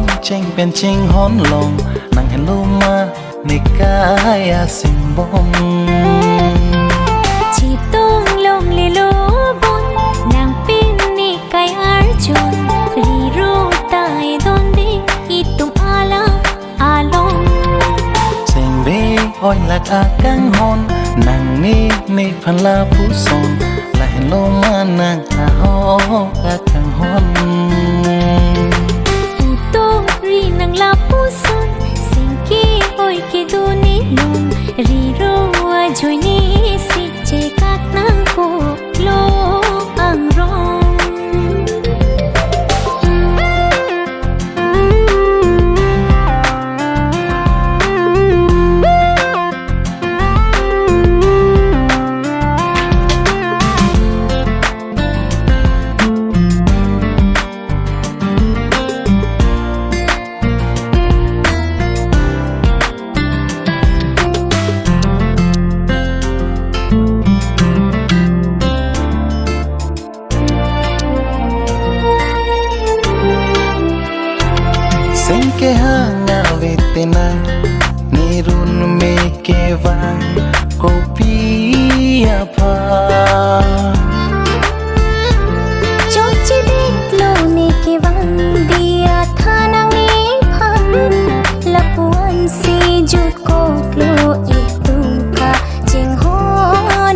tông tranh bên chinh hón lòng nàng hẹn lâu mà nề cái sim bom chỉ tung lông lì lô bôn nàng pin nề cái ar chôn ri ru tai don đi itum ala along sen ve oi lạc căng hòn nàng nề phan la phú son là hẹn lâu mà nàng ho căng hòn ri nang la puson singki oi ke du ni lum ri ro joy ni si che kat nang ko lo ang rong sen ke hanga vetena nirun me ke vang kopi apa chot chi dit lo ne ke van dia thanang ni phan lapuan si jut ko lo itum ka ching ho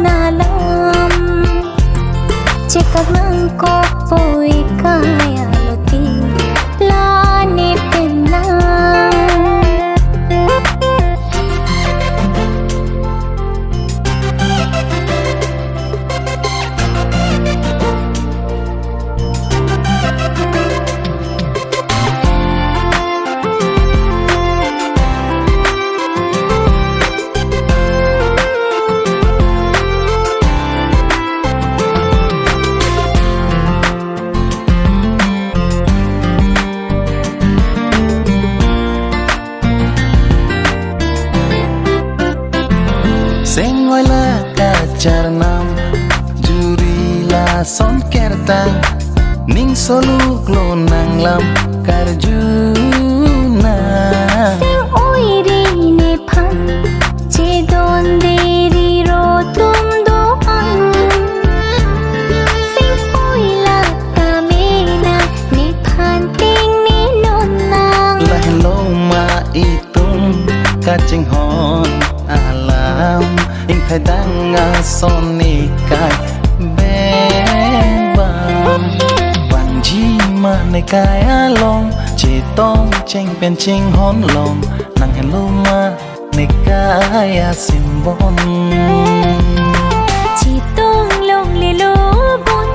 na lam chekat mang ko poi kaya lo tin la ne sen ngoi la kacar nam juri la son kertang ning solu klo nang lam karjuna sen oi ri ne phan che don de ri ro tum do an sen oi la ta me na ne phan ting ni non nang la hello ma itum kaching hon alam in thay đang son ni kai be bằng chi mà này cái along chỉ tông tranh bên chinh hón lòng nàng hẹn lâu mà này cái sim bon chỉ tung lông lì lô bôn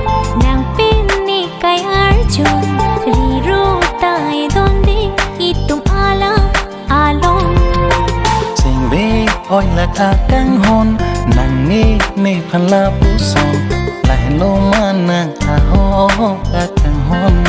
nàng pin ni cái ar chôn ri ru tai don đi itum ala along sen ve oi lạc căng hòn nàng nề phan la phú son là hẹn lâu mà nàng ho căng hòn